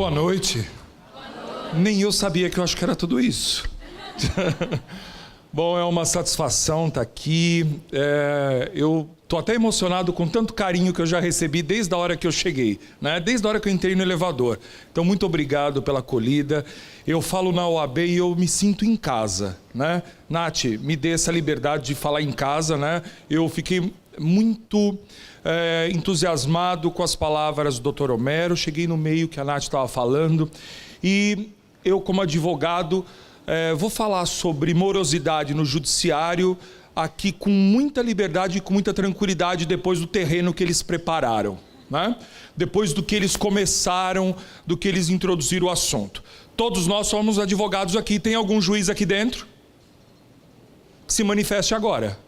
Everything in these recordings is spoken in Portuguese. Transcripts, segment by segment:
Boa noite. Nem eu sabia que eu acho que era tudo isso. Bom, é uma satisfação estar aqui. Eu estou até emocionado com tanto carinho que eu já recebi desde a hora que eu cheguei, né? Desde a hora que eu entrei no elevador. Então, muito obrigado pela acolhida. Eu falo na OAB e eu me sinto em casa, né? Nath, me dê essa liberdade de falar em casa, né? Eu fiquei muito entusiasmado com as palavras do Dr. Homero. Cheguei no meio que a Nath estava falando e eu, como advogado, vou falar sobre morosidade no judiciário aqui com muita liberdade e com muita tranquilidade depois do terreno que eles prepararam, né? Depois do que eles começaram, do que eles introduziram o assunto. Todos nós somos advogados aqui. Tem algum juiz aqui dentro? Se manifeste agora,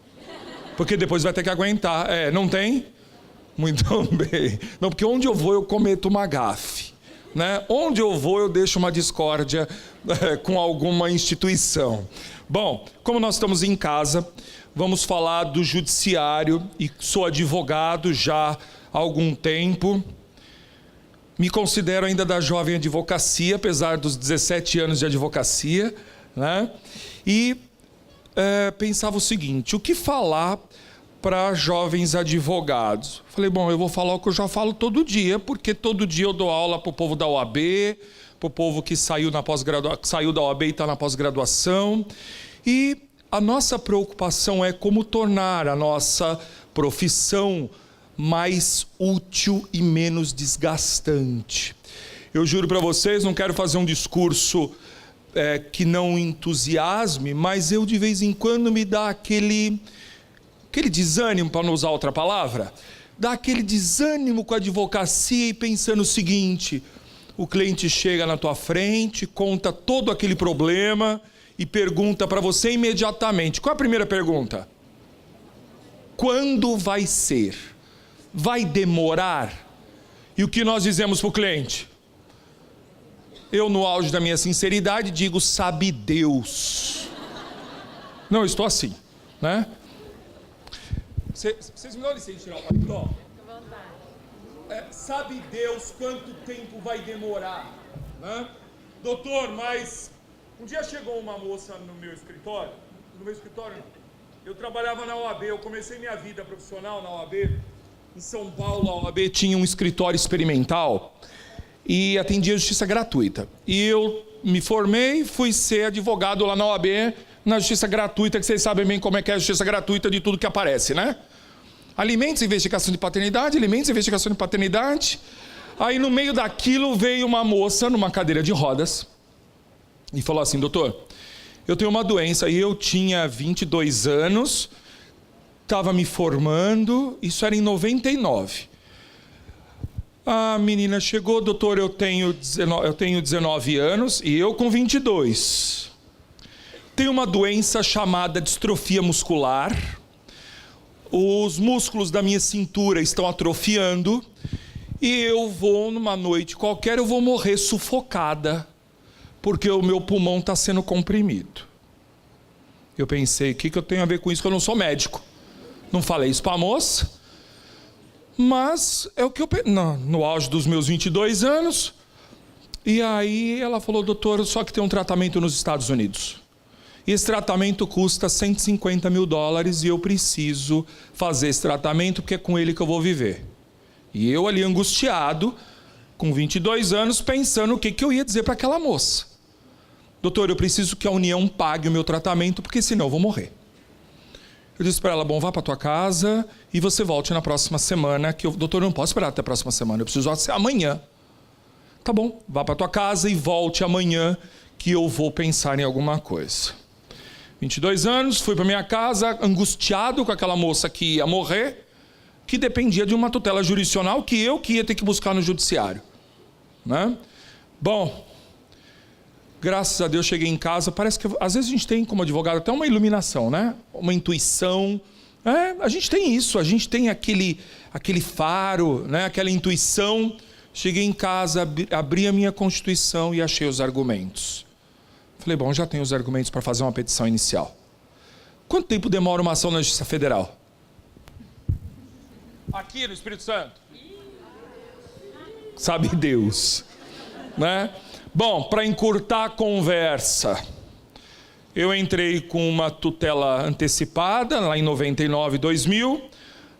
porque depois vai ter que aguentar. Não tem? Muito bem. Não, porque onde eu vou eu cometo uma gafe, né? Onde eu vou eu deixo uma discórdia com alguma instituição. Bom, como nós estamos em casa, vamos falar do judiciário e sou advogado já há algum tempo. Me considero ainda da jovem advocacia, apesar dos 17 anos de advocacia, né? E pensava o seguinte: o que falar para jovens advogados? Falei, bom, eu vou falar o que eu já falo todo dia, porque todo dia eu dou aula para o povo da OAB, para o povo que saiu da OAB e está na pós-graduação. E a nossa preocupação é como tornar a nossa profissão mais útil e menos desgastante. Eu juro para vocês, não quero fazer um discurso que não entusiasme, mas eu de vez em quando me dá aquele desânimo, para não usar outra palavra, dá aquele desânimo com a advocacia e pensando o seguinte: o cliente chega na tua frente, conta todo aquele problema e pergunta para você imediatamente. Qual é a primeira pergunta? Quando vai ser? Vai demorar? E o que nós dizemos para o cliente? Eu, no auge da minha sinceridade, digo: sabe Deus. Não, eu estou assim, né? Vocês me dão licença de tirar o paletó? Sabe Deus quanto tempo vai demorar, né? Doutor, mas um dia chegou uma moça no meu escritório. No meu escritório não. Eu trabalhava na OAB, eu comecei minha vida profissional na OAB. Em São Paulo, a OAB tinha um escritório experimental e atendia justiça gratuita. E eu me formei, fui ser advogado lá na OAB, na justiça gratuita, que vocês sabem bem como é que é a justiça gratuita de tudo que aparece, né? Alimentos, investigação de paternidade, alimentos, investigação de paternidade. Aí no meio daquilo veio uma moça numa cadeira de rodas e falou assim: doutor, eu tenho uma doença. E eu tinha 22 anos, estava me formando, isso era em 99. A menina chegou: doutor, eu tenho 19 anos e eu com 22. Tenho uma doença chamada distrofia muscular. Os músculos da minha cintura estão atrofiando e eu vou, numa noite qualquer, eu vou morrer sufocada, porque o meu pulmão está sendo comprimido. Eu pensei, o que eu tenho a ver com isso? Que eu não sou médico. Não falei isso para a moça, mas é o que eu pensei, no auge dos meus 22 anos. E aí ela falou: doutor, só que tem um tratamento nos Estados Unidos. E esse tratamento custa $150 mil e eu preciso fazer esse tratamento porque é com ele que eu vou viver. E eu ali angustiado, com 22 anos, pensando o que eu ia dizer para aquela moça. Doutor, eu preciso que a União pague o meu tratamento, porque senão eu vou morrer. Eu disse para ela: bom, vá para tua casa e você volte na próxima semana, doutor, eu não posso esperar até a próxima semana, eu preciso amanhã. Tá bom, vá para tua casa e volte amanhã que eu vou pensar em alguma coisa. 22 anos, fui para minha casa, angustiado com aquela moça que ia morrer, que dependia de uma tutela jurisdicional que ia ter que buscar no judiciário, né? Bom, graças a Deus cheguei em casa. Parece que às vezes a gente tem como advogado até uma iluminação, né? Uma intuição. A gente tem isso, a gente tem aquele faro, né? Aquela intuição. Cheguei em casa, abri a minha Constituição e achei os argumentos. Falei, bom, já tenho os argumentos para fazer uma petição inicial. Quanto tempo demora uma ação na Justiça Federal? Aqui no Espírito Santo? Sabe Deus. né? Bom, para encurtar a conversa, eu entrei com uma tutela antecipada, lá em 99, 2000.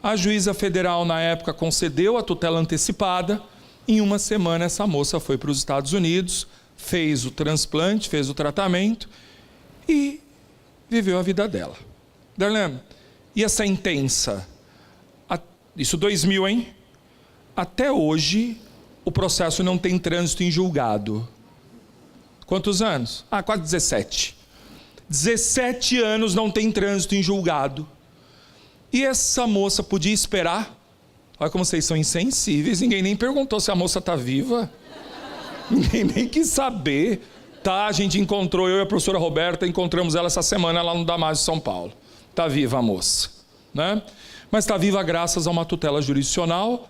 A juíza federal, na época, concedeu a tutela antecipada. Em uma semana, essa moça foi para os Estados Unidos, fez o transplante, fez o tratamento e viveu a vida dela. Darlene, e a sentença? Isso 2000, hein? Até hoje, o processo não tem trânsito em julgado. Quantos anos? Quase 17. 17 anos não tem trânsito em julgado. E essa moça podia esperar. Olha como vocês são insensíveis. Ninguém nem perguntou se a moça está viva. Ninguém nem quis saber. Tá, a gente encontrou, eu e a professora Roberta, encontramos ela essa semana lá no Damásio de São Paulo. Está viva a moça, né? Mas está viva graças a uma tutela jurisdicional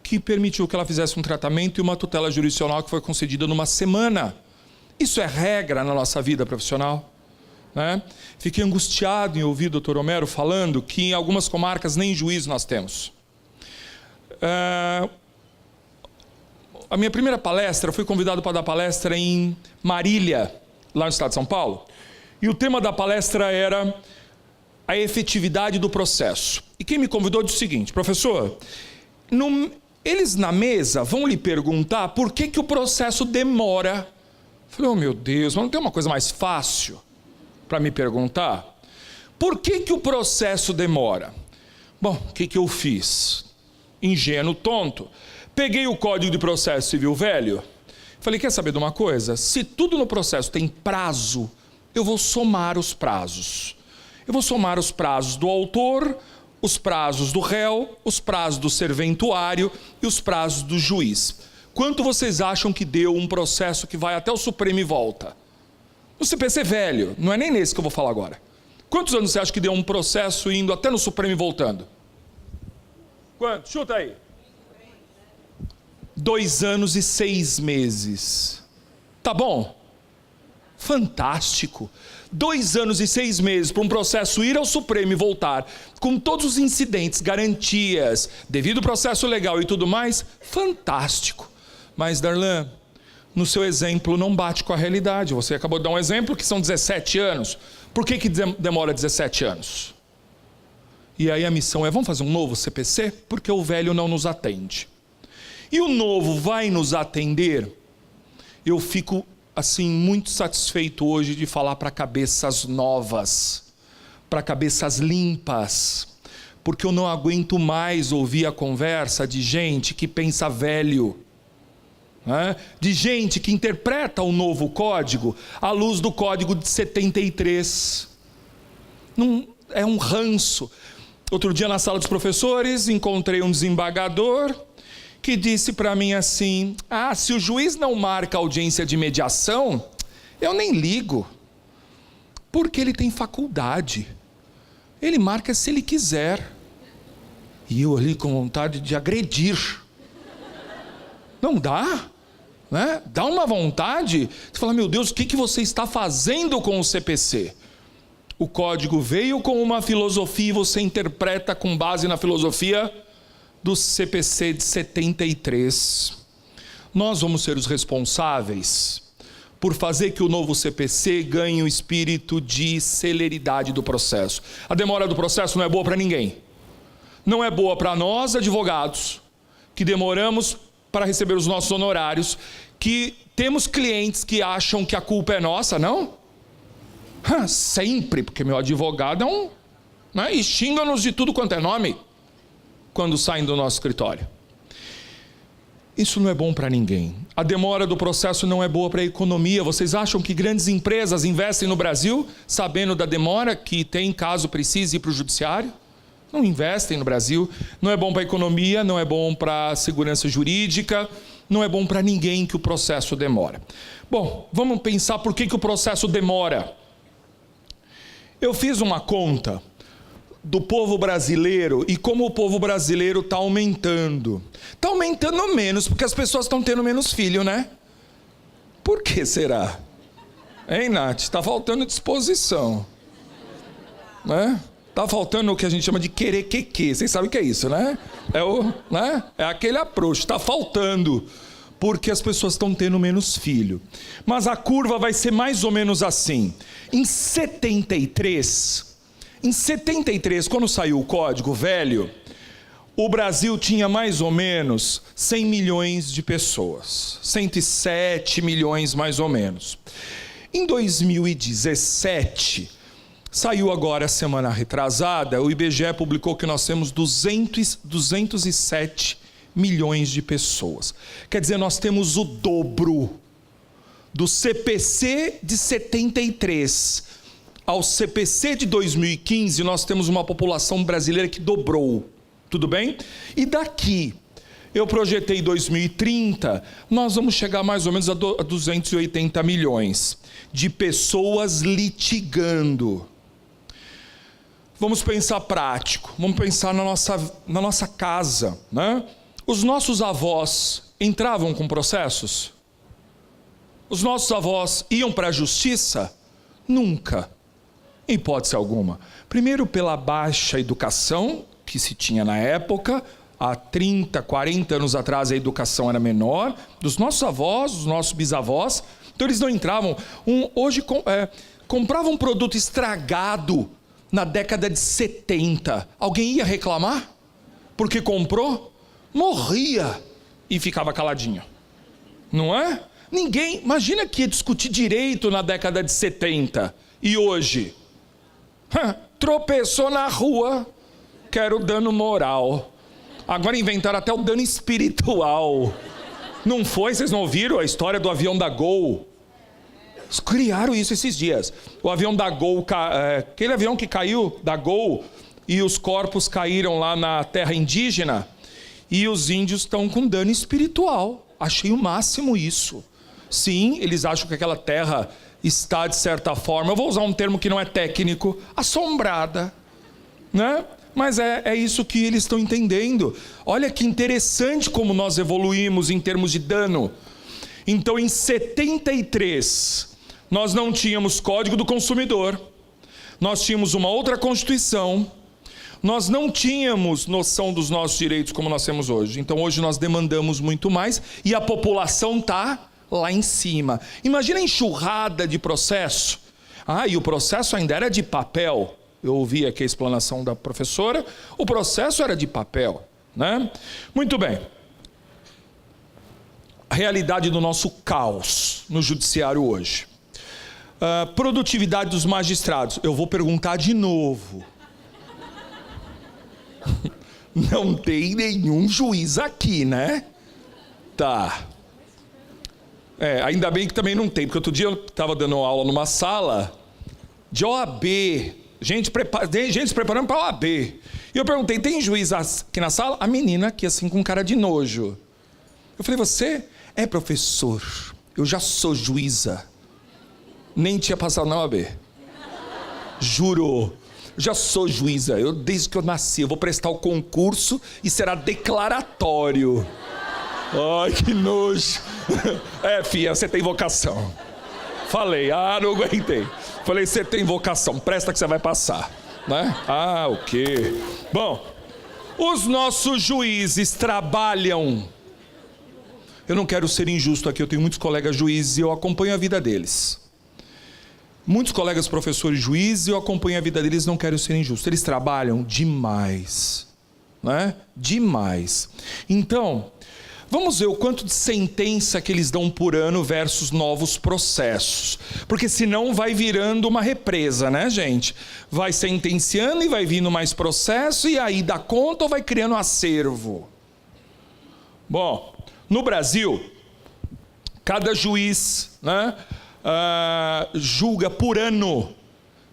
que permitiu que ela fizesse um tratamento e uma tutela jurisdicional que foi concedida numa semana. Isso é regra na nossa vida profissional, né? Fiquei angustiado em ouvir o doutor Homero falando que em algumas comarcas nem juiz nós temos. A minha primeira palestra, fui convidado para dar palestra em Marília, lá no estado de São Paulo. E o tema da palestra era a efetividade do processo. E quem me convidou disse o seguinte: professor, eles na mesa vão lhe perguntar por que o processo demora. Eu falei, oh meu Deus, mas não tem uma coisa mais fácil para me perguntar? Por que o processo demora? Bom, o que eu fiz? Ingênuo, tonto. Peguei o Código de Processo Civil velho, falei, quer saber de uma coisa? Se tudo no processo tem prazo, eu vou somar os prazos. Eu vou somar os prazos do autor, os prazos do réu, os prazos do serventuário e os prazos do juiz. Quanto vocês acham que deu um processo que vai até o Supremo e volta? No CPC velho, não é nem nesse que eu vou falar agora. Quantos anos você acha que deu um processo indo até no Supremo e voltando? Quanto? Chuta aí. 2 anos e 6 meses. Tá bom? Fantástico. 2 anos e 6 meses para um processo ir ao Supremo e voltar, com todos os incidentes, garantias, devido processo legal e tudo mais, fantástico. Mas, Darlan, no seu exemplo não bate com a realidade. Você acabou de dar um exemplo que são 17 anos. Por que demora 17 anos? E aí a missão é, vamos fazer um novo CPC? Porque o velho não nos atende. E o novo vai nos atender? Eu fico, assim, muito satisfeito hoje de falar para cabeças novas, para cabeças limpas, porque eu não aguento mais ouvir a conversa de gente que pensa velho, né? De gente que interpreta o novo código à luz do código de 73. Não, é um ranço. Outro dia na sala dos professores encontrei um desembargador que disse para mim assim, se o juiz não marca audiência de mediação, eu nem ligo, porque ele tem faculdade, ele marca se ele quiser. E eu ali com vontade de agredir. Não dá, né? Dá uma vontade, você fala, meu Deus, o que você está fazendo com o CPC? O código veio com uma filosofia e você interpreta com base na filosofia do CPC de 73. Nós vamos ser os responsáveis por fazer que o novo CPC ganhe o espírito de celeridade do processo. A demora do processo não é boa para ninguém. Não é boa para nós, advogados, que demoramos para receber os nossos honorários, que temos clientes que acham que a culpa é nossa, não? Sempre, porque meu advogado é um... né? E xinga-nos de tudo quanto é nome quando saem do nosso escritório. Isso não é bom para ninguém. A demora do processo não é boa para a economia. Vocês acham que grandes empresas investem no Brasil sabendo da demora que tem caso precise ir para o judiciário? Não investem no Brasil. Não é bom para a economia, não é bom para a segurança jurídica, não é bom para ninguém que o processo demora. Bom, vamos pensar por que o processo demora. Eu fiz uma conta do povo brasileiro e como o povo brasileiro está aumentando. Está aumentando menos porque as pessoas estão tendo menos filho, né? Por que será? Hein, Nath? Está faltando disposição, né? Está faltando o que a gente chama de querer quequê. Vocês sabem o que é isso, né? É aquele approach. Está faltando. porque as pessoas estão tendo menos filho. Mas a curva vai ser mais ou menos assim. Em 73, quando saiu o Código Velho, o Brasil tinha mais ou menos 100 milhões de pessoas. 107 milhões mais ou menos. Em 2017, saiu agora a semana retrasada, o IBGE publicou que nós temos 207 milhões de pessoas. Quer dizer, nós temos o dobro do CPC de 73 ao CPC de 2015, nós temos uma população brasileira que dobrou. Tudo bem? E daqui, eu projetei 2030, nós vamos chegar mais ou menos a 280 milhões de pessoas litigando. Vamos pensar prático, vamos pensar na nossa casa, né? Os nossos avós entravam com processos? Os nossos avós iam para a justiça? Nunca, em hipótese alguma. Primeiro pela baixa educação que se tinha na época, há 30, 40 anos atrás a educação era menor, dos nossos avós, dos nossos bisavós, então eles não entravam. Hoje compravam um produto estragado na década de 70, alguém ia reclamar? Porque comprou? Morria e ficava caladinho, não é? Ninguém, imagina que ia discutir direito na década de 70 e hoje, tropeçou na rua, quero dano moral. Agora inventaram até o dano espiritual. Não foi? Vocês não ouviram a história do avião da Gol? Eles criaram isso esses dias. O avião da Gol, aquele avião que caiu da Gol e os corpos caíram lá na terra indígena e os índios estão com dano espiritual. Achei o máximo isso. Sim, eles acham que aquela terra está, de certa forma, eu vou usar um termo que não é técnico, assombrada, né? Mas é isso que eles estão entendendo. Olha que interessante como nós evoluímos em termos de dano. Então, em 73, nós não tínhamos Código do Consumidor, nós tínhamos uma outra Constituição, nós não tínhamos noção dos nossos direitos como nós temos hoje. Então, hoje nós demandamos muito mais e a população está lá em cima. Imagina a enxurrada de processo. E o processo ainda era de papel. Eu ouvi aqui a explanação da professora, o processo era de papel, né? Muito bem. A realidade do nosso caos no judiciário hoje. Produtividade dos magistrados. Eu vou perguntar de novo. Não tem nenhum juiz aqui, né? Tá. Ainda bem que também não tem, porque outro dia eu estava dando aula numa sala de OAB, gente se preparando para a OAB. E eu perguntei, tem juiz aqui na sala? A menina aqui assim com cara de nojo. Eu falei, você é professor, eu já sou juíza. Nem tinha passado na OAB. Juro, já sou juíza, desde que eu nasci, eu vou prestar o concurso e será declaratório. Ai, que nojo. Filha, você tem vocação. Falei, não aguentei. Falei, você tem vocação, presta que você vai passar, né? O quê? Bom, os nossos juízes trabalham. Eu não quero ser injusto aqui, eu tenho muitos colegas juízes e eu acompanho a vida deles. Muitos colegas professores juízes e eu acompanho a vida deles, não quero ser injusto. Eles trabalham demais, né? Demais. Então, vamos ver o quanto de sentença que eles dão por ano versus novos processos. Porque senão vai virando uma represa, né, gente? Vai sentenciando e vai vindo mais processo e aí dá conta ou vai criando acervo. Bom, no Brasil, cada juiz, né, julga por ano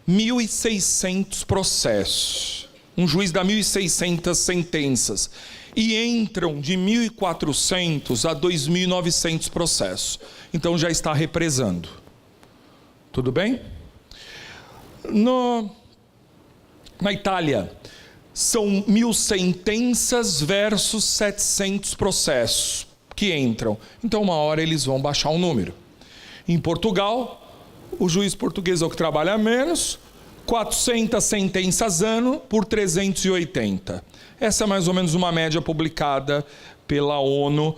1.600 processos. Um juiz dá 1.600 sentenças. E entram de 1.400 a 2.900 processos. Então já está represando. Tudo bem? Na Itália, são 1.000 sentenças versus 700 processos que entram. Então uma hora eles vão baixar o número. Em Portugal, o juiz português é o que trabalha menos, 400 sentenças ano por 380. Essa é mais ou menos uma média publicada pela ONU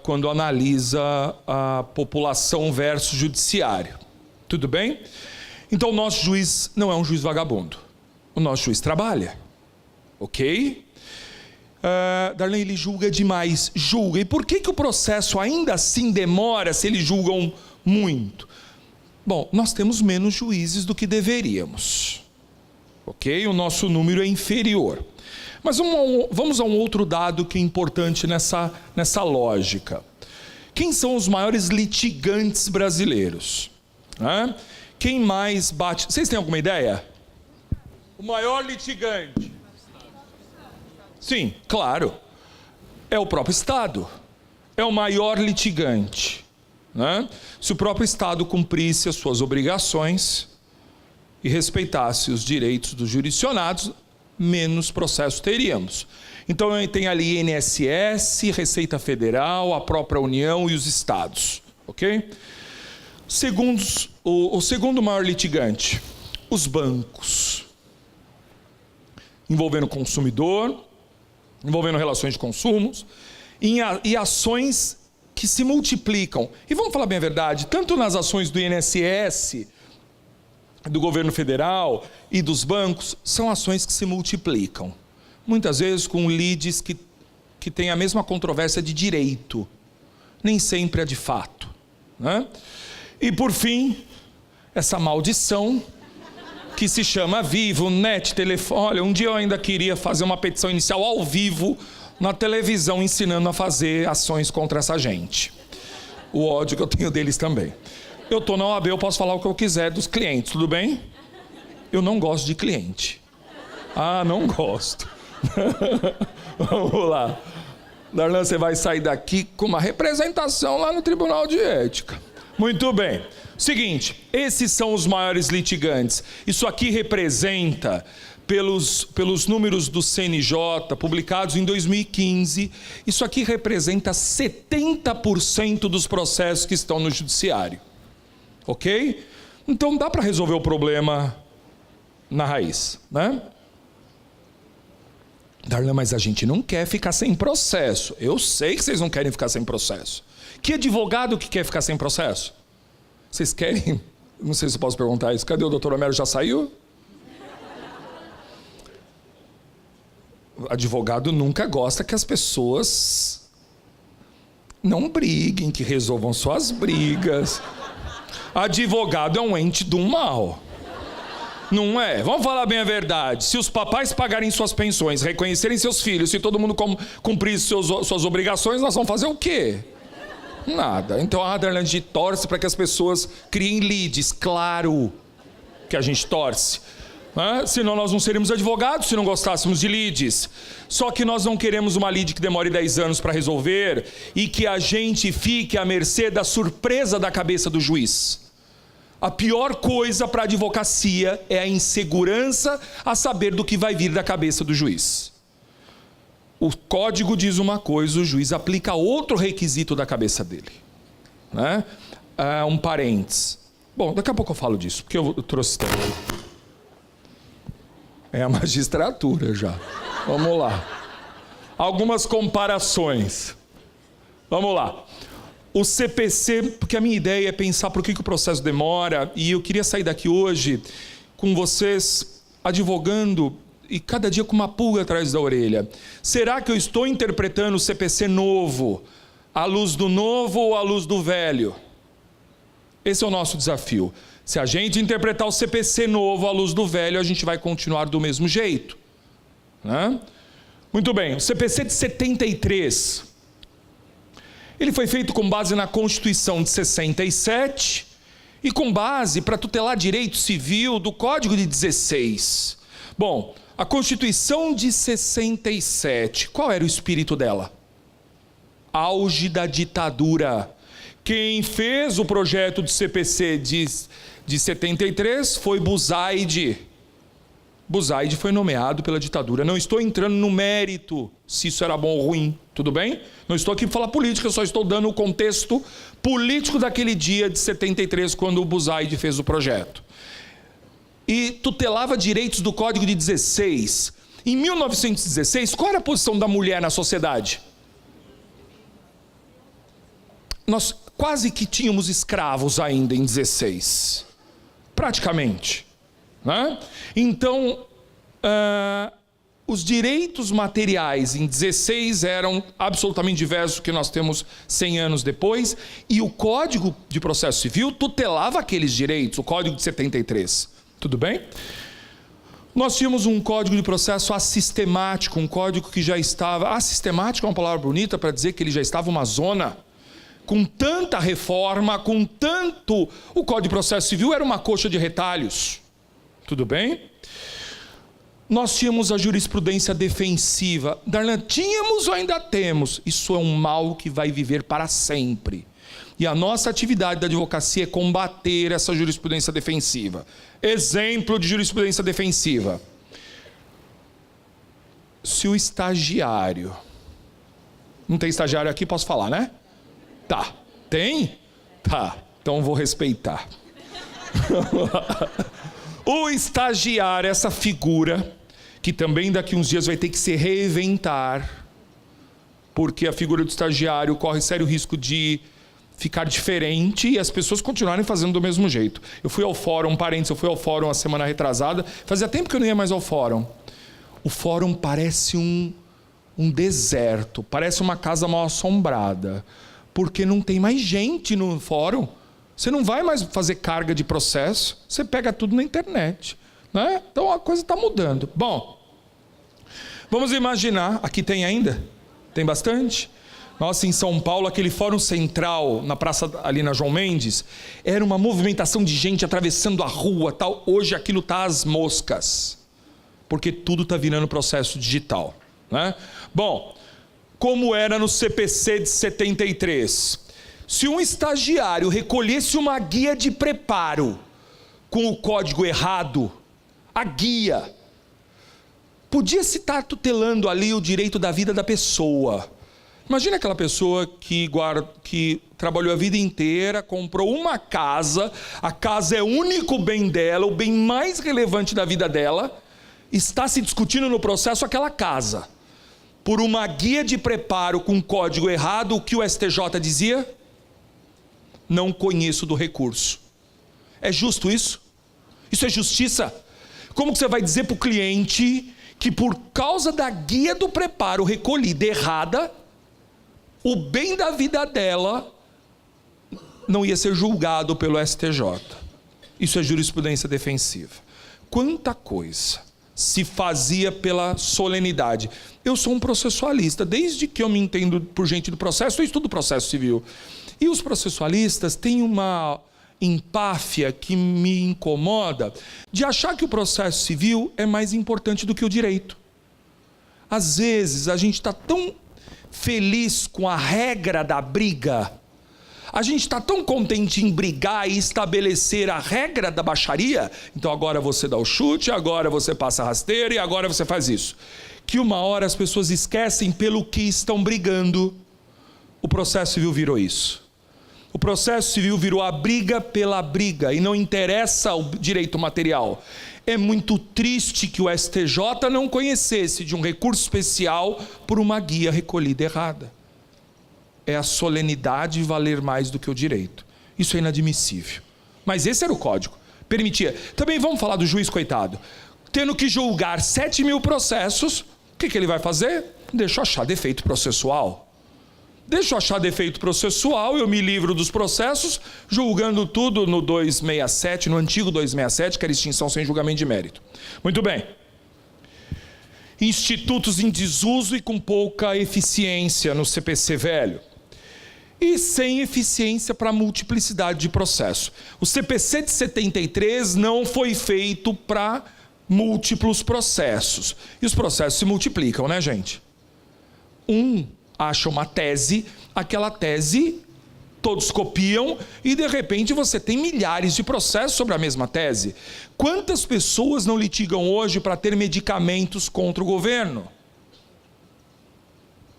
quando analisa a população versus judiciário. Tudo bem? Então o nosso juiz não é um juiz vagabundo. O nosso juiz trabalha. Ok? Darlene, ele julga demais. Julga. E por que o processo ainda assim demora se eles julgam muito? Bom, nós temos menos juízes do que deveríamos. Ok? O nosso número é inferior. Mas vamos a um outro dado que é importante nessa lógica. Quem são os maiores litigantes brasileiros? Quem mais bate... Vocês têm alguma ideia? O maior litigante. Sim, claro. É o próprio Estado. É o maior litigante. Se o próprio Estado cumprisse as suas obrigações e respeitasse os direitos dos jurisdicionados, menos processos teríamos. Então tem ali INSS, Receita Federal, a própria União e os estados. Ok? O segundo maior litigante, os bancos. Envolvendo o consumidor, envolvendo relações de consumos, e ações que se multiplicam. E vamos falar bem a verdade, tanto nas ações do INSS, do governo federal e dos bancos, são ações que se multiplicam. Muitas vezes com lides que têm a mesma controvérsia de direito, nem sempre é de fato. E por fim, essa maldição que se chama Vivo, Net, telefone. Olha, um dia eu ainda queria fazer uma petição inicial ao vivo na televisão ensinando a fazer ações contra essa gente. O ódio que eu tenho deles também. Eu estou na OAB, eu posso falar o que eu quiser dos clientes, tudo bem? Eu não gosto de cliente. Não gosto. Vamos lá. Darlan, você vai sair daqui com uma representação lá no Tribunal de Ética. Muito bem. Seguinte, esses são os maiores litigantes. Isso aqui representa, pelos números do CNJ, publicados em 2015, isso aqui representa 70% dos processos que estão no judiciário. Ok? Então dá para resolver o problema na raiz, Darlan, mas a gente não quer ficar sem processo. Eu sei que vocês não querem ficar sem processo. Que advogado que quer ficar sem processo? Vocês querem? Não sei se eu posso perguntar isso. Cadê o doutor Homero? Já saiu? Advogado nunca gosta que as pessoas não briguem, que resolvam suas brigas. Advogado é um ente do mal. Não é? Vamos falar bem a verdade. Se os papais pagarem suas pensões, reconhecerem seus filhos, se todo mundo cumprir suas obrigações, nós vamos fazer o quê? Nada. Então a Darlene torce para que as pessoas criem leads. Claro que a gente torce. Senão nós não seríamos advogados se não gostássemos de leads. Só que nós não queremos uma lead que demore 10 anos para resolver e que a gente fique à mercê da surpresa da cabeça do juiz. A pior coisa para a advocacia é a insegurança a saber do que vai vir da cabeça do juiz. O código diz uma coisa, o juiz aplica outro requisito da cabeça dele. Um parênteses. Bom, daqui a pouco eu falo disso, porque eu trouxe tempo. É a magistratura já. Vamos lá. Algumas comparações. Vamos lá. O CPC, porque a minha ideia é pensar por que o processo demora, e eu queria sair daqui hoje com vocês advogando e cada dia com uma pulga atrás da orelha. Será que eu estou interpretando o CPC novo à luz do novo ou à luz do velho? Esse é o nosso desafio. Se a gente interpretar o CPC novo à luz do velho, a gente vai continuar do mesmo jeito. Muito bem, o CPC de 73... ele foi feito com base na Constituição de 67 e com base para tutelar direito civil do Código de 16. Bom, a Constituição de 67, qual era o espírito dela? Auge da ditadura. Quem fez o projeto de CPC de 73 foi Buzaide. Buzaide foi nomeado pela ditadura. Não estou entrando no mérito se isso era bom ou ruim, tudo bem? Não estou aqui para falar política, eu só estou dando o contexto político daquele dia de 73, quando o Buzaide fez o projeto. E tutelava direitos do Código de 16. Em 1916, qual era a posição da mulher na sociedade? nós quase que tínhamos escravos ainda em 16. Praticamente. Né? Então, os direitos materiais em 16 eram absolutamente diversos do que nós temos 100 anos depois, e o Código de Processo Civil tutelava aqueles direitos, o Código de 73. Tudo bem? Nós tínhamos um Código de Processo assistemático, um código que já estava... Assistemático é uma palavra bonita para dizer que ele já estava uma zona. Com tanta reforma, com tanto... O Código de Processo Civil era uma coxa de retalhos. Tudo bem? Nós tínhamos a jurisprudência defensiva. Darlan, tínhamos ou ainda temos? Isso é um mal que vai viver para sempre. E a nossa atividade da advocacia é combater essa jurisprudência defensiva. Exemplo de jurisprudência defensiva. Se o estagiário... Não tem estagiário aqui, posso falar, né? Tá. Tem? Tá. Então vou respeitar. O estagiário, essa figura, que também daqui uns dias vai ter que se reinventar, porque a figura do estagiário corre sério risco de ficar diferente e as pessoas continuarem fazendo do mesmo jeito. Eu fui ao fórum, eu fui ao fórum a semana retrasada, fazia tempo que eu não ia mais ao fórum. O fórum parece um deserto, parece uma casa mal assombrada, porque não tem mais gente no fórum. Você não vai mais fazer carga de processo, você pega tudo na internet. Né? Então a coisa está mudando. Bom, vamos imaginar, aqui tem ainda? Tem bastante? Nossa, em São Paulo, aquele fórum central, na praça ali na João Mendes, era uma movimentação de gente atravessando a rua, tal. Hoje aquilo está às moscas, porque tudo está virando processo digital. Né? Bom, como era no CPC de 73? Se um estagiário recolhesse uma guia de preparo com o código errado, a guia podia se estar tutelando ali o direito da vida da pessoa. Imagina aquela pessoa que trabalhou a vida inteira, comprou uma casa, a casa é o único bem dela, o bem mais relevante da vida dela, está se discutindo no processo aquela casa. Por uma guia de preparo com código errado, o que o STJ dizia? Não conheço do recurso. É justo isso? Isso é justiça? Como que você vai dizer para o cliente que por causa da guia do preparo recolhida errada, o bem da vida dela não ia ser julgado pelo STJ? Isso é jurisprudência defensiva. Quanta coisa se fazia pela solenidade. Eu sou um processualista, desde que eu me entendo por gente do processo, eu estudo processo civil. E os processualistas têm uma empáfia que me incomoda de achar que o processo civil é mais importante do que o direito. Às vezes a gente está tão feliz com a regra da briga, a gente está tão contente em brigar e estabelecer a regra da baixaria, então agora você dá o chute, agora você passa a rasteira e agora você faz isso, que uma hora as pessoas esquecem pelo que estão brigando. O processo civil virou isso. O processo civil virou a briga pela briga e não interessa o direito material. É muito triste que o STJ não conhecesse de um recurso especial por uma guia recolhida errada. É a solenidade valer mais do que o direito. Isso é inadmissível. Mas esse era o código. Permitia. Também vamos falar do juiz coitado. Tendo que julgar 7.000 processos, o que ele vai fazer? Deixa eu achar defeito processual. Deixa eu achar defeito processual, eu me livro dos processos, julgando tudo no 267, no antigo 267, que era extinção sem julgamento de mérito. Muito bem. Institutos em desuso e com pouca eficiência no CPC velho. E sem eficiência para multiplicidade de processo. O CPC de 73 não foi feito para múltiplos processos. E os processos se multiplicam, né, gente? Acha uma tese, aquela tese todos copiam e de repente você tem milhares de processos sobre a mesma tese. Quantas pessoas não litigam hoje para ter medicamentos contra o governo?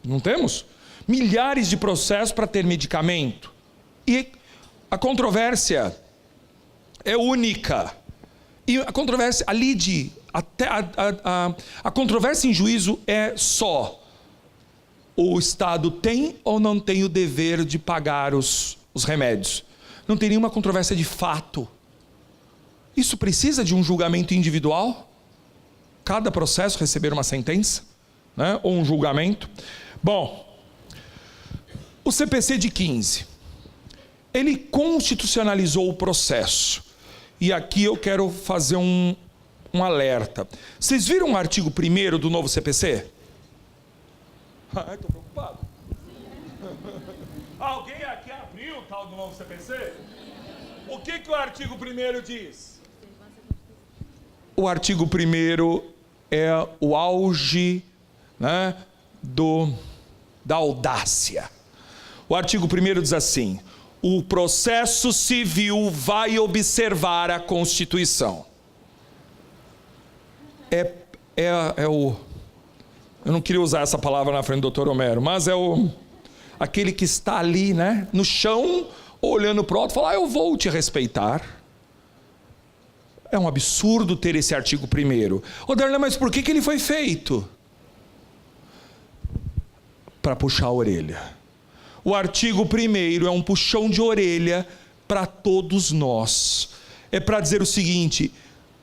Não temos? Milhares de processos para ter medicamento. E a controvérsia é única. E a controvérsia, a lide, a controvérsia em juízo é só o Estado tem ou não tem o dever de pagar os remédios. Não tem nenhuma controvérsia de fato. Isso precisa de um julgamento individual? Cada processo receber uma sentença, né? Ou um julgamento? Bom, o CPC de 15, ele constitucionalizou o processo. E aqui eu quero fazer um alerta. Vocês viram o artigo 1º do novo CPC? Estou preocupado. Alguém aqui abriu o tal do novo CPC? O que o artigo 1º diz? O artigo 1º é o auge, né, da audácia. O artigo 1º diz assim: o processo civil vai observar a Constituição. Eu não queria usar essa palavra na frente do Dr. Homero, mas aquele que está ali, né, no chão, olhando para o alto, fala: eu vou te respeitar. É um absurdo ter esse artigo 1º. Ô Darlan, mas por que ele foi feito? Para puxar a orelha. O artigo 1º é um puxão de orelha para todos nós. É para dizer o seguinte: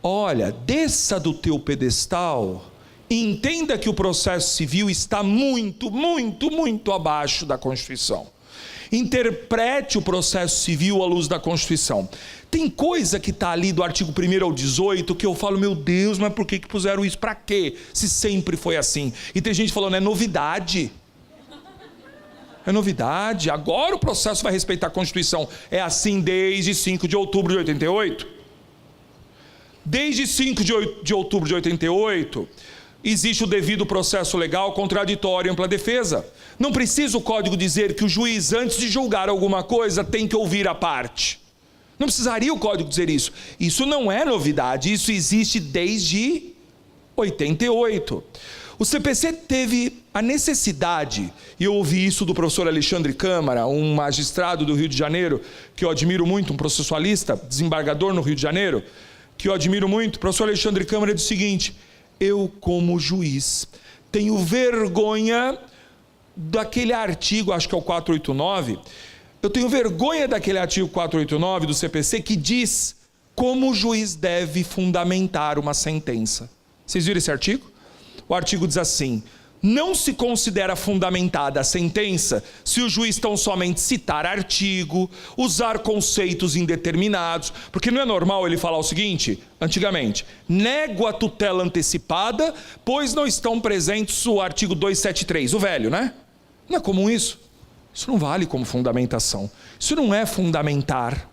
olha, desça do teu pedestal e entenda que o processo civil está muito, muito, muito abaixo da Constituição. Interprete o processo civil à luz da Constituição. Tem coisa que está ali do artigo 1º ao 18 que eu falo: meu Deus, mas por que puseram isso? Para quê? Se sempre foi assim. E tem gente falando: é novidade. É novidade. Agora o processo vai respeitar a Constituição. É assim desde 5 de outubro de 88. Desde 5 de outubro de 88... existe o devido processo legal, contraditório e ampla defesa. Não precisa o Código dizer que o juiz, antes de julgar alguma coisa, tem que ouvir a parte. Não precisaria o Código dizer isso. Isso não é novidade, isso existe desde 88. O CPC teve a necessidade, e eu ouvi isso do professor Alexandre Câmara, um magistrado do Rio de Janeiro, que eu admiro muito, um processualista, desembargador no Rio de Janeiro, que eu admiro muito. O professor Alexandre Câmara diz o seguinte: eu, como juiz, tenho vergonha daquele artigo, acho que é o 489, eu tenho vergonha daquele artigo 489 do CPC que diz como o juiz deve fundamentar uma sentença. Vocês viram esse artigo? O artigo diz assim: não se considera fundamentada a sentença se o juiz tão somente citar artigo, usar conceitos indeterminados, porque não é normal ele falar o seguinte, antigamente: nego a tutela antecipada, pois não estão presentes o artigo 273, o velho, né? Não é comum isso? Isso não vale como fundamentação. Isso não é fundamentar.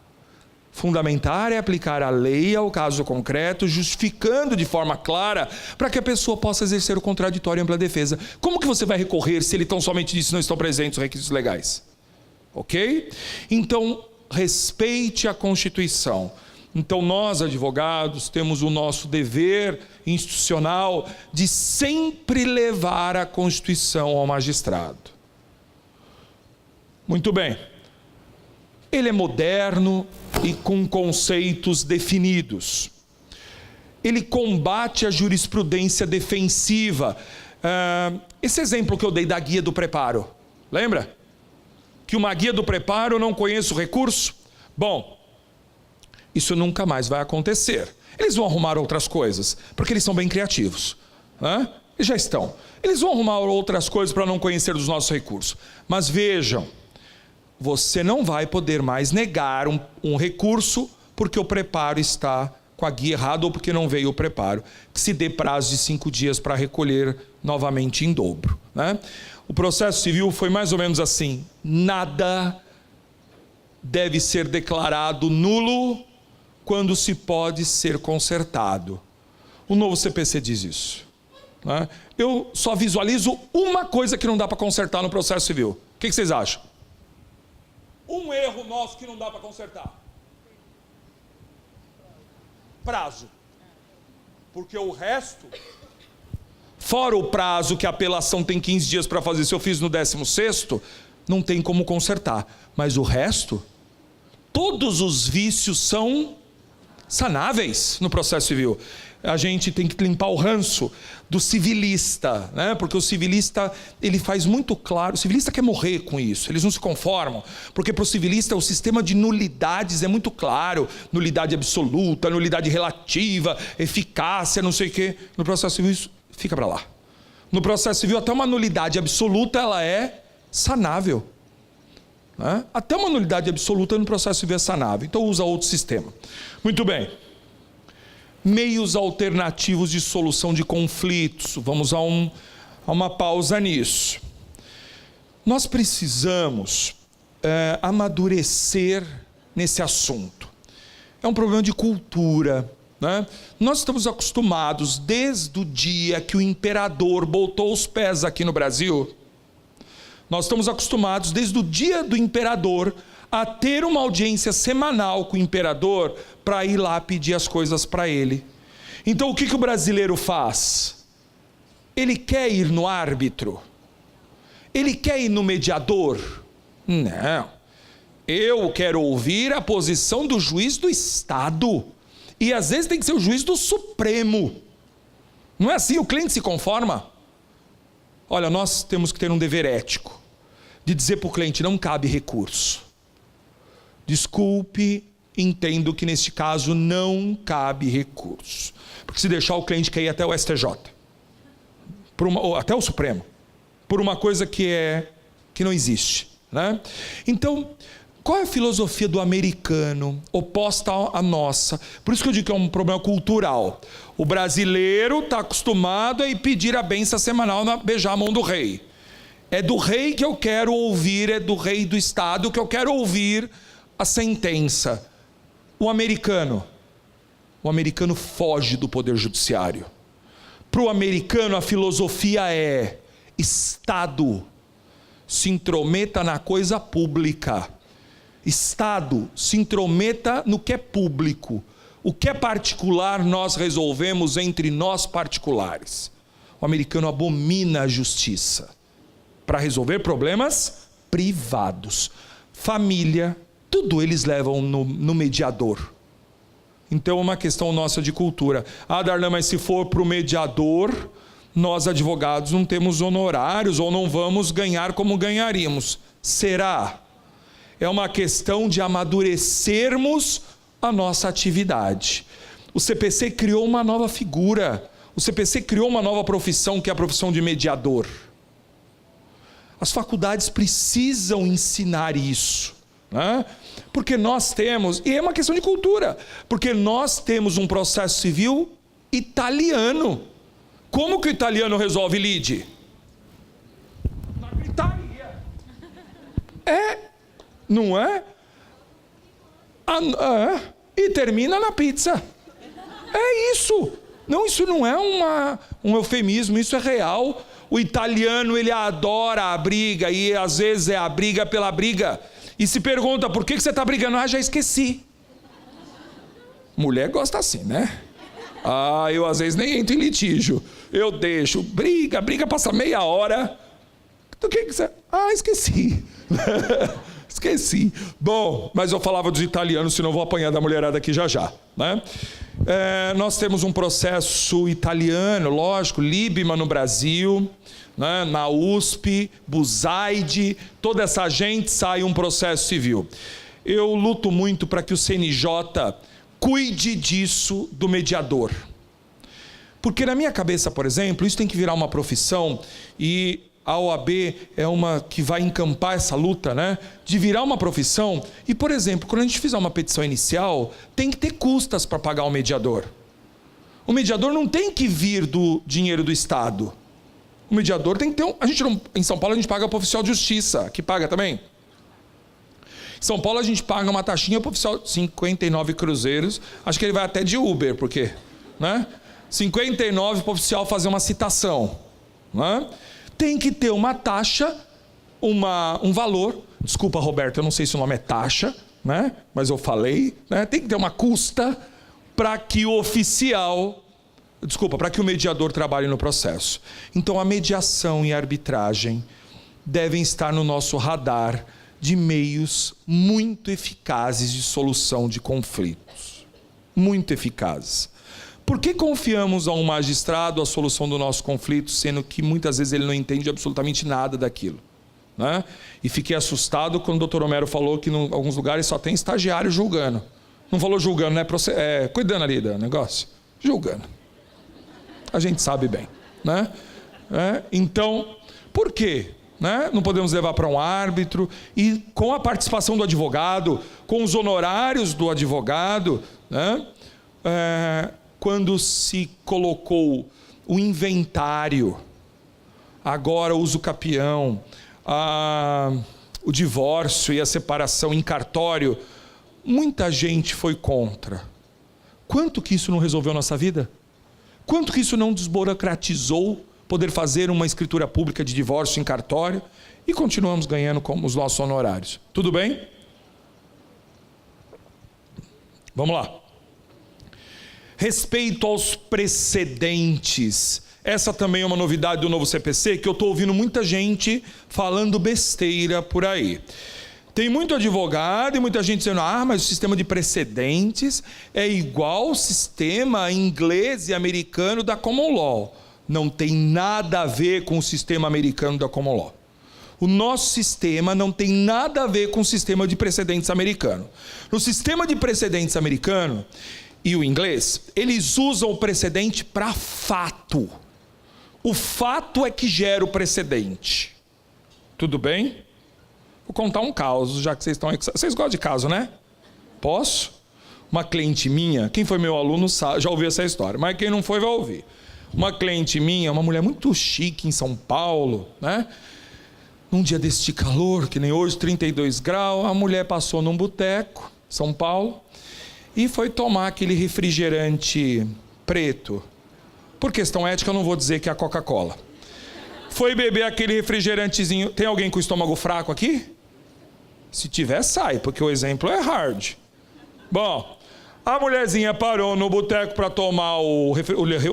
Fundamentar é aplicar a lei ao caso concreto, justificando de forma clara para que a pessoa possa exercer o contraditório e ampla defesa. Como que você vai recorrer se ele tão somente disse que não estão presentes os requisitos legais? Ok? Então, respeite a Constituição. Então, nós, advogados, temos o nosso dever institucional de sempre levar a Constituição ao magistrado. Muito bem. Ele é moderno e com conceitos definidos. Ele combate a jurisprudência defensiva. Esse exemplo que eu dei da guia do preparo, lembra? Que uma guia do preparo não conhece o recurso? Bom, isso nunca mais vai acontecer. Eles vão arrumar outras coisas, porque eles são bem criativos. Né? Eles já estão. Eles vão arrumar outras coisas para não conhecer dos nossos recursos. Mas vejam, você não vai poder mais negar um recurso porque o preparo está com a guia errada ou porque não veio o preparo. Que se dê prazo de 5 dias para recolher novamente em dobro. Né? O processo civil foi mais ou menos assim: nada deve ser declarado nulo quando se pode ser consertado. O novo CPC diz isso. Né? Eu só visualizo uma coisa que não dá para consertar no processo civil. O que vocês acham? Um erro nosso que não dá para consertar: prazo. Porque o resto, fora o prazo que a apelação tem 15 dias para fazer, se eu fiz no 16º, não tem como consertar. Mas o resto, todos os vícios são sanáveis no processo civil. A gente tem que limpar o ranço do civilista, né? Porque o civilista, ele faz muito claro, o civilista quer morrer com isso, eles não se conformam, porque para o civilista o sistema de nulidades é muito claro, nulidade absoluta, nulidade relativa, eficácia, não sei o quê. No processo civil isso fica para lá. No processo civil até uma nulidade absoluta ela é sanável. Né? Até uma nulidade absoluta no processo civil é sanável, então usa outro sistema. Muito bem. Meios alternativos de solução de conflitos. Vamos a uma pausa nisso. Nós precisamos amadurecer nesse assunto. É um problema de cultura, né? Nós estamos acostumados, desde o dia que o imperador botou os pés aqui no Brasil, nós estamos acostumados, desde o dia do imperador, a ter uma audiência semanal com o imperador para ir lá pedir as coisas para ele. Então o que o brasileiro faz? Ele quer ir no árbitro? Ele quer ir no mediador? Não. Eu quero ouvir a posição do juiz do Estado. E às vezes tem que ser o juiz do Supremo. Não é assim? O cliente se conforma? Olha, nós temos que ter um dever ético de dizer para o cliente, não cabe recurso. Desculpe, entendo que neste caso não cabe recurso. Porque se deixar o cliente quer ir até o STJ, ou até o Supremo, por uma coisa que não existe. Né? Então, qual é a filosofia do americano, oposta à nossa? Por isso que eu digo que é um problema cultural. O brasileiro está acostumado a ir pedir a bênção semanal, beijar a mão do rei. É do rei que eu quero ouvir, é do rei do Estado que eu quero ouvir a sentença. O americano foge do poder judiciário. Para o americano a filosofia é: Estado, se intrometa na coisa pública. Estado, se intrometa no que é público. O que é particular nós resolvemos entre nós particulares. O americano abomina a justiça para resolver problemas privados. Família, tudo eles levam no mediador. Então é uma questão nossa de cultura. Ah, Darlan, mas se for para o mediador, nós advogados não temos honorários ou não vamos ganhar como ganharíamos. Será? É uma questão de amadurecermos a nossa atividade. O CPC criou uma nova figura. O CPC criou uma nova profissão, que é a profissão de mediador. As faculdades precisam ensinar isso, né? Porque nós temos, e é uma questão de cultura, porque nós temos um processo civil italiano. Como que o italiano resolve lide? Na gritaria. Não é? E termina na pizza. É isso. Não, isso não é um eufemismo, isso é real. O italiano, ele adora a briga, e às vezes é a briga pela briga. E se pergunta, por que você está brigando? Ah, já esqueci. Mulher gosta assim, né? Ah, eu às vezes nem entro em litígio. Eu deixo, briga, passa meia hora. Do que você... Ah, esqueci. Esqueci. Bom, mas eu falava dos italianos, senão eu vou apanhar da mulherada aqui já, né? Nós temos um processo italiano, lógico, Liebman no Brasil, né? Na USP, Buzaide, toda essa gente sai um processo civil. Eu luto muito para que o CNJ cuide disso do mediador. Porque na minha cabeça, por exemplo, isso tem que virar uma profissão, e a OAB é uma que vai encampar essa luta, né? De virar uma profissão. E, por exemplo, quando a gente fizer uma petição inicial, tem que ter custas para pagar o mediador. O mediador não tem que vir do dinheiro do Estado. O mediador tem que ter em São Paulo a gente paga para o oficial de justiça, que paga também. Em São Paulo a gente paga uma taxinha para o oficial, 59 cruzeiros. Acho que ele vai até de Uber, porque, né? 59 para o oficial fazer uma citação, né? Tem que ter uma taxa, um valor. Desculpa, Roberto, eu não sei se o nome é taxa, né? Mas eu falei, né? Tem que ter uma custa para que o oficial, para que o mediador trabalhe no processo. Então a mediação e a arbitragem devem estar no nosso radar de meios muito eficazes de solução de conflitos. Muito eficazes. Por que confiamos a um magistrado a solução do nosso conflito, sendo que muitas vezes ele não entende absolutamente nada daquilo? Né? E fiquei assustado quando o Dr. Homero falou que em alguns lugares só tem estagiário julgando. Não falou julgando, né? Cuidando ali do negócio. Julgando. A gente sabe bem. Né? Então, por quê? Né? Não podemos levar para um árbitro. E com a participação do advogado, com os honorários do advogado, né? Quando se colocou o inventário, agora o uso capião, o divórcio e a separação em cartório, muita gente foi contra. Quanto que isso não resolveu nossa vida? Quanto que isso não desburocratizou poder fazer uma escritura pública de divórcio em cartório? E continuamos ganhando como os nossos honorários. Tudo bem? Vamos lá. Respeito aos precedentes. Essa também é uma novidade do novo CPC, que eu estou ouvindo muita gente falando besteira por aí. Tem muito advogado e muita gente dizendo, mas o sistema de precedentes é igual ao sistema inglês e americano da Common Law. Não tem nada a ver com o sistema americano da Common Law. O nosso sistema não tem nada a ver com o sistema de precedentes americano. No sistema de precedentes americano e o inglês, eles usam o precedente para fato. O fato é que gera o precedente. Tudo bem? Vou contar um caso, já que vocês estão aí. Vocês gostam de caso, né? Posso? Uma cliente minha, quem foi meu aluno já ouviu essa história, mas quem não foi vai ouvir. Uma cliente minha, uma mulher muito chique em São Paulo, né? Num dia deste calor, que nem hoje, 32 graus, a mulher passou num boteco, São Paulo, e foi tomar aquele refrigerante preto. Por questão ética, eu não vou dizer que é a Coca-Cola. Foi beber aquele refrigerantezinho. Tem alguém com o estômago fraco aqui? Se tiver, sai, porque o exemplo é hard. Bom, a mulherzinha parou no boteco para tomar o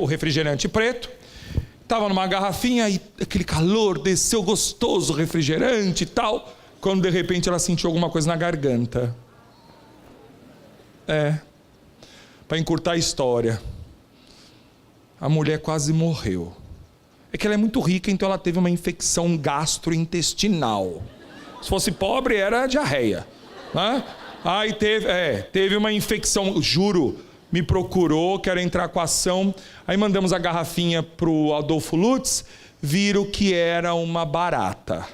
refrigerante preto. Estava numa garrafinha e aquele calor, desceu gostoso, refrigerante e tal. Quando de repente ela sentiu alguma coisa na garganta. Para encurtar a história, a mulher quase morreu. É que ela é muito rica, então ela teve uma infecção gastrointestinal. Se fosse pobre, era diarreia. Né? Aí teve uma infecção, juro, me procurou, quero entrar com a ação. Aí mandamos a garrafinha pro Adolfo Lutz, viram que era uma barata.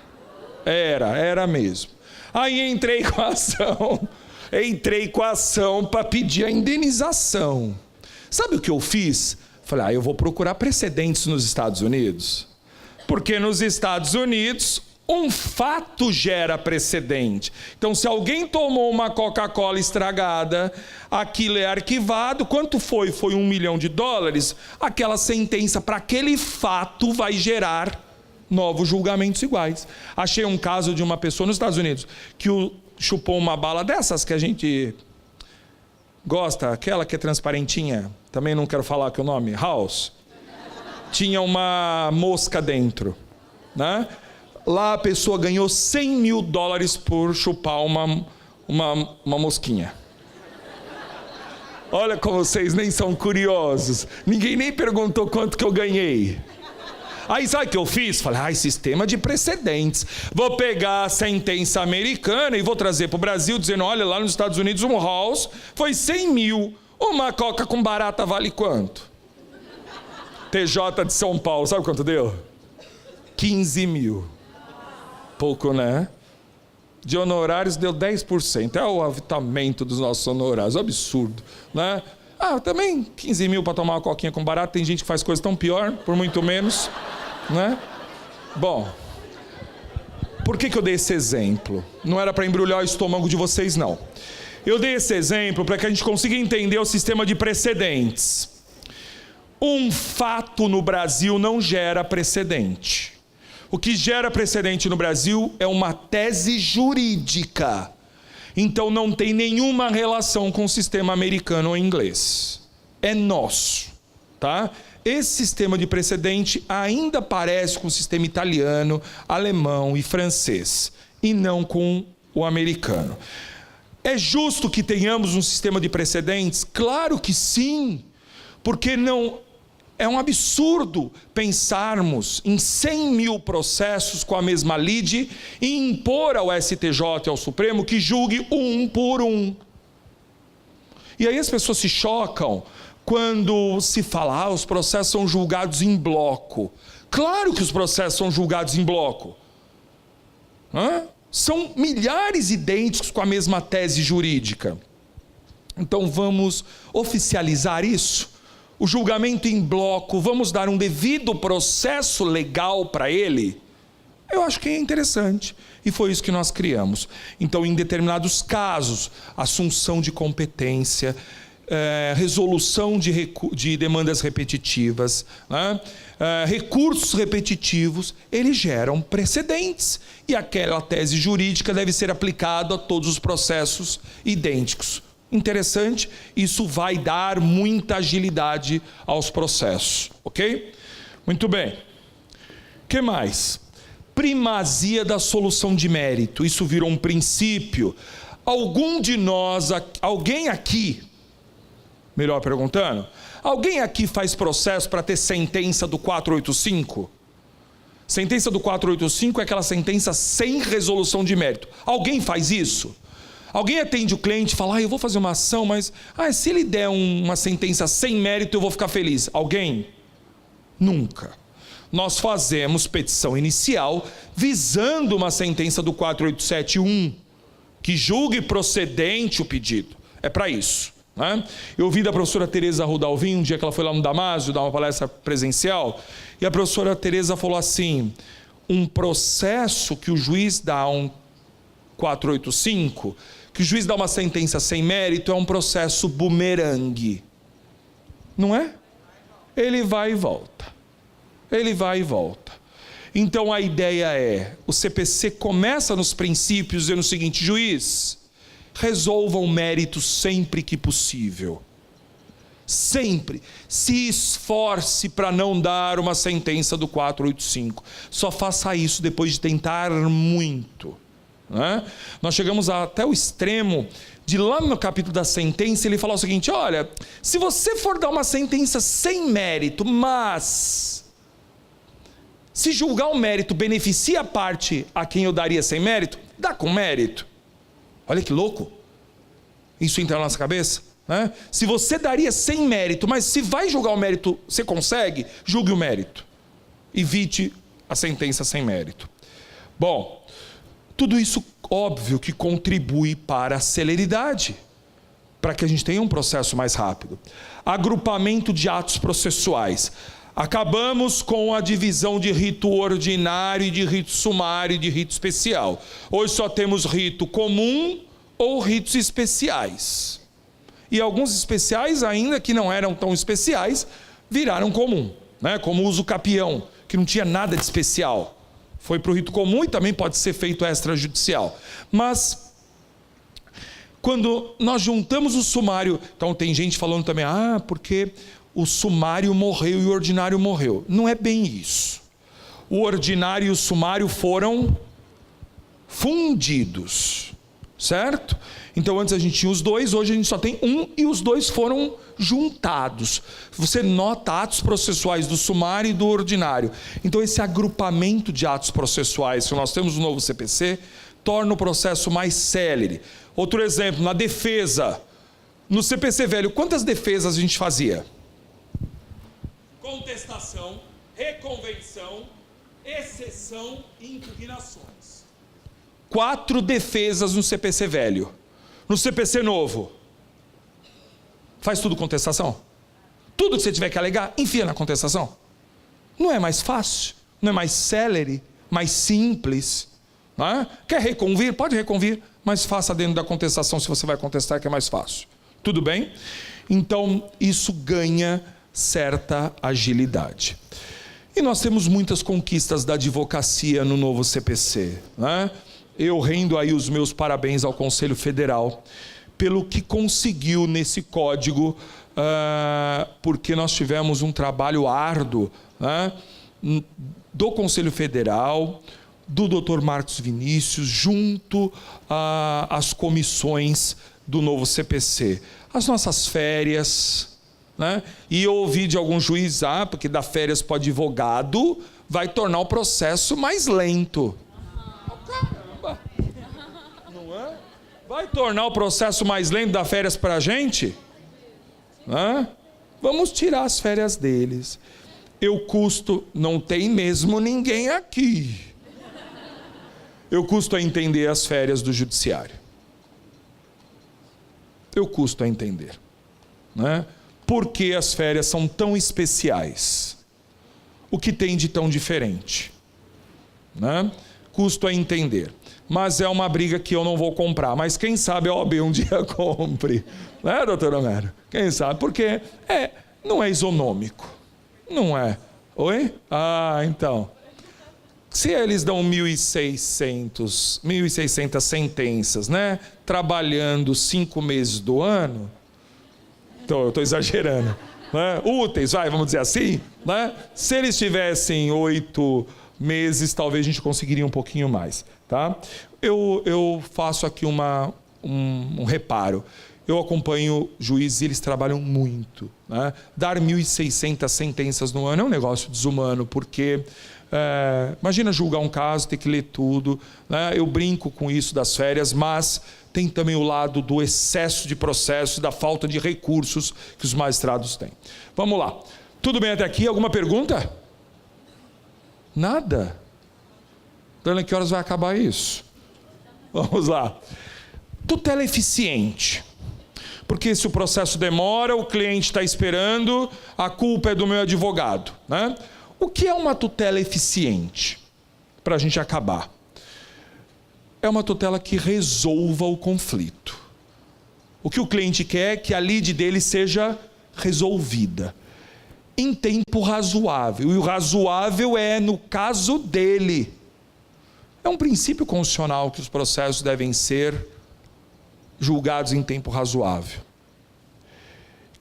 Era mesmo. Aí entrei com a ação para pedir a indenização. Sabe o que eu fiz? Falei, eu vou procurar precedentes nos Estados Unidos. Porque nos Estados Unidos, um fato gera precedente. Então, se alguém tomou uma Coca-Cola estragada, aquilo é arquivado. Quanto foi? Foi $1 milhão. Aquela sentença para aquele fato vai gerar novos julgamentos iguais. Achei um caso de uma pessoa nos Estados Unidos que chupou uma bala dessas que a gente gosta, aquela que é transparentinha. Também não quero falar que o nome, House. Tinha uma mosca dentro, né? Lá a pessoa ganhou $100 mil por chupar uma mosquinha. Olha como vocês nem são curiosos. Ninguém nem perguntou quanto que eu ganhei. Aí sabe o que eu fiz? Falei, sistema de precedentes. Vou pegar a sentença americana e vou trazer para o Brasil, dizendo, olha, lá nos Estados Unidos um house foi 100 mil. Uma coca com barata vale quanto? TJ de São Paulo, sabe quanto deu? 15 mil. Pouco, né? De honorários deu 10%. É o avitamento dos nossos honorários. Absurdo, né? Também 15 mil para tomar uma coquinha com barata. Tem gente que faz coisa tão pior, por muito menos, né? Bom, por que eu dei esse exemplo? Não era para embrulhar o estômago de vocês, não. Eu dei esse exemplo para que a gente consiga entender o sistema de precedentes. Um fato no Brasil não gera precedente. O que gera precedente no Brasil é uma tese jurídica. Então não tem nenhuma relação com o sistema americano ou inglês. É nosso, tá? Esse sistema de precedente ainda parece com o sistema italiano, alemão e francês, e não com o americano. É justo que tenhamos um sistema de precedentes? Claro que sim, Porque não é um absurdo pensarmos em 100 mil processos com a mesma lide e impor ao STJ e ao Supremo que julgue um por um. E aí as pessoas se chocam quando se fala, os processos são julgados em bloco. Claro que os processos são julgados em bloco. São milhares idênticos com a mesma tese jurídica. Então vamos oficializar isso? O julgamento em bloco, vamos dar um devido processo legal para ele? Eu acho que é interessante. E foi isso que nós criamos. Então, em determinados casos, assunção de competência, resolução de demandas repetitivas, recursos repetitivos, eles geram precedentes. E aquela tese jurídica deve ser aplicada a todos os processos idênticos. Interessante, isso vai dar muita agilidade aos processos, ok? Muito bem. O que mais? Primazia da solução de mérito, isso virou um princípio. Algum de nós, alguém aqui, melhor perguntando, alguém aqui faz processo para ter sentença do 485? Sentença do 485 é aquela sentença sem resolução de mérito. Alguém faz isso? Alguém atende o cliente e fala, eu vou fazer uma ação, mas se ele der uma sentença sem mérito, eu vou ficar feliz. Alguém? Nunca. Nós fazemos petição inicial visando uma sentença do 4871, que julgue procedente o pedido. É para isso. Eu ouvi da professora Tereza Rudalvin, um dia que ela foi lá no Damásio, dar uma palestra presencial, e a professora Tereza falou assim, um processo que o juiz dá um 485, que o juiz dá uma sentença sem mérito, é um processo bumerangue. Não é? Ele vai e volta. Ele vai e volta. Então a ideia é, o CPC começa nos princípios dizendo o seguinte, juiz, resolva o mérito sempre que possível. Sempre. Se esforce para não dar uma sentença do 485. Só faça isso depois de tentar muito. Nós chegamos até o extremo de lá no capítulo da sentença ele falar o seguinte, olha, se você for dar uma sentença sem mérito, mas se julgar o mérito beneficia a parte a quem eu daria sem mérito, dá com mérito. Olha que louco, isso entra na nossa cabeça, Se você daria sem mérito, mas se vai julgar o mérito, você consegue, julgue o mérito, evite a sentença sem mérito. Bom, tudo isso, óbvio, que contribui para a celeridade, para que a gente tenha um processo mais rápido. Agrupamento de atos processuais. Acabamos com a divisão de rito ordinário, de rito sumário e de rito especial. Hoje só temos rito comum ou ritos especiais. E alguns especiais, ainda que não eram tão especiais, viraram comum, como o uso capião, que não tinha nada de especial. Foi para o rito comum e também pode ser feito extrajudicial. Mas, quando nós juntamos o sumário... Então tem gente falando também, porque o sumário morreu e o ordinário morreu. Não é bem isso. O ordinário e o sumário foram fundidos, certo? Então antes a gente tinha os dois, hoje a gente só tem um e os dois foram juntados. Você nota atos processuais do sumário e do ordinário. Então esse agrupamento de atos processuais que nós temos no novo CPC torna o processo mais célere. Outro exemplo, na defesa. No CPC velho, quantas defesas a gente fazia? Contestação, reconvenção, exceção e impugnações. 4 defesas no CPC velho. No CPC novo, faz tudo contestação? Tudo que você tiver que alegar, enfia na contestação. Não é mais fácil? Não é mais célere? Mais simples? Quer reconvir? Pode reconvir, mas faça dentro da contestação se você vai contestar, que é mais fácil. Tudo bem? Então, isso ganha certa agilidade. E nós temos muitas conquistas da advocacia no novo CPC, Eu rendo aí os meus parabéns ao Conselho Federal pelo que conseguiu nesse código, porque nós tivemos um trabalho árduo do Conselho Federal, do Dr. Marcos Vinícius, junto às comissões do novo CPC. As nossas férias, né? E eu ouvi de algum juiz, porque dar férias para o advogado vai tornar o processo mais lento. Caramba! Não é? Vai tornar o processo mais lento dar férias para a gente? Vamos tirar as férias deles. Não tem mesmo ninguém aqui. Eu custo a entender as férias do judiciário. Eu custo a entender, né? Por que as férias são tão especiais? O que tem de tão diferente? Né? Custo a entender. Mas é uma briga que eu não vou comprar. Mas quem sabe a OAB um dia compre. Né, doutor Homero? Quem sabe? Porque não é isonômico. Não é. Oi? Então. Se eles dão 1.600 sentenças, né? Trabalhando 5 meses do ano, então eu estou exagerando, né? Úteis, vamos dizer assim, né? Se eles tivessem 8 meses, talvez a gente conseguiria um pouquinho mais, tá? Eu faço aqui um reparo. Eu acompanho juízes e eles trabalham muito, né? Dar 1.600 sentenças no ano é um negócio desumano, porque imagina julgar um caso, ter que ler tudo, né? Eu brinco com isso das férias, mas tem também o lado do excesso de processo, da falta de recursos que os magistrados têm. Vamos lá. Tudo bem até aqui? Alguma pergunta? Nada? Dona, que horas vai acabar isso? Vamos lá. Tutela eficiente. Porque se o processo demora, o cliente está esperando, a culpa é do meu advogado, né? O que é uma tutela eficiente? Para a gente acabar. É uma tutela que resolva o conflito. O que o cliente quer é que a lide dele seja resolvida em tempo razoável. E o razoável é no caso dele. É um princípio constitucional que os processos devem ser julgados em tempo razoável.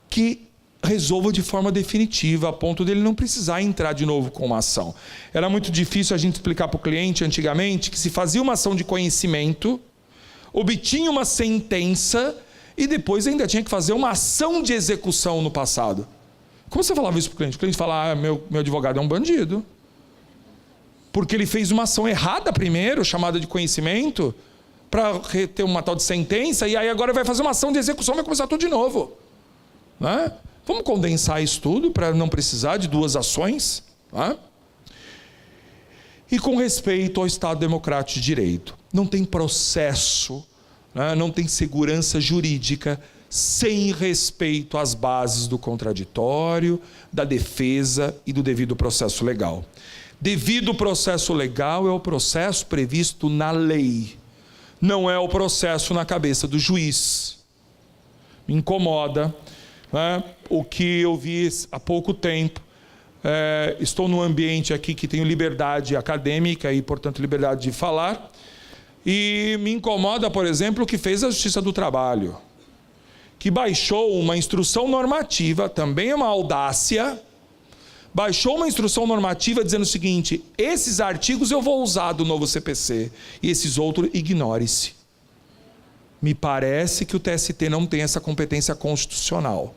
Que resolva de forma definitiva, a ponto dele não precisar entrar de novo com uma ação. Era muito difícil a gente explicar para o cliente antigamente que se fazia uma ação de conhecimento, obtinha uma sentença e depois ainda tinha que fazer uma ação de execução no passado. Como você falava isso para o cliente? O cliente fala, meu advogado é um bandido. Porque ele fez uma ação errada primeiro, chamada de conhecimento, para ter uma tal de sentença, e aí agora vai fazer uma ação de execução e vai começar tudo de novo. Né? Vamos condensar isso tudo para não precisar de 2 ações. Né? E com respeito ao Estado Democrático de Direito. Não tem processo, né? Não tem segurança jurídica sem respeito às bases do contraditório, da defesa e do devido processo legal. Devido processo legal é o processo previsto na lei. Não é o processo na cabeça do juiz. Me incomoda, né? O que eu vi há pouco tempo. Estou num ambiente aqui que tenho liberdade acadêmica e, portanto, liberdade de falar. E me incomoda, por exemplo, o que fez a Justiça do Trabalho, que baixou uma instrução normativa, também é uma audácia, baixou uma instrução normativa dizendo o seguinte: esses artigos eu vou usar do novo CPC e esses outros ignore-se. Me parece que o TST não tem essa competência constitucional.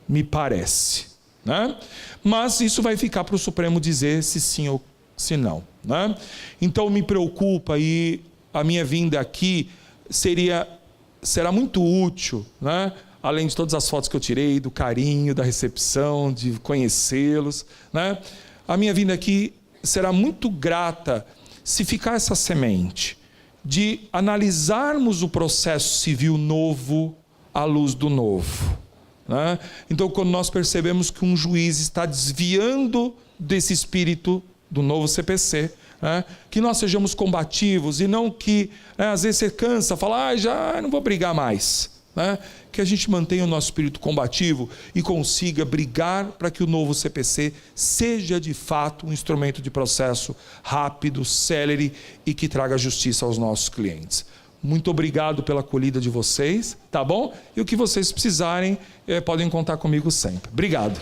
Me parece, né? Mas isso vai ficar para o Supremo dizer se sim ou se não, né? Então me preocupa, e a minha vinda aqui será muito útil, né? Além de todas as fotos que eu tirei, do carinho, da recepção, de conhecê-los, né? A minha vinda aqui será muito grata se ficar essa semente de analisarmos o processo civil novo à luz do novo, né? Então, quando nós percebemos que um juiz está desviando desse espírito do novo CPC, né, que nós sejamos combativos e não que, às vezes você cansa, fala, já não vou brigar mais, né? Que a gente mantenha o nosso espírito combativo e consiga brigar para que o novo CPC seja de fato um instrumento de processo rápido, célere e que traga justiça aos nossos clientes. Muito obrigado pela acolhida de vocês, tá bom? E o que vocês precisarem, podem contar comigo sempre. Obrigado.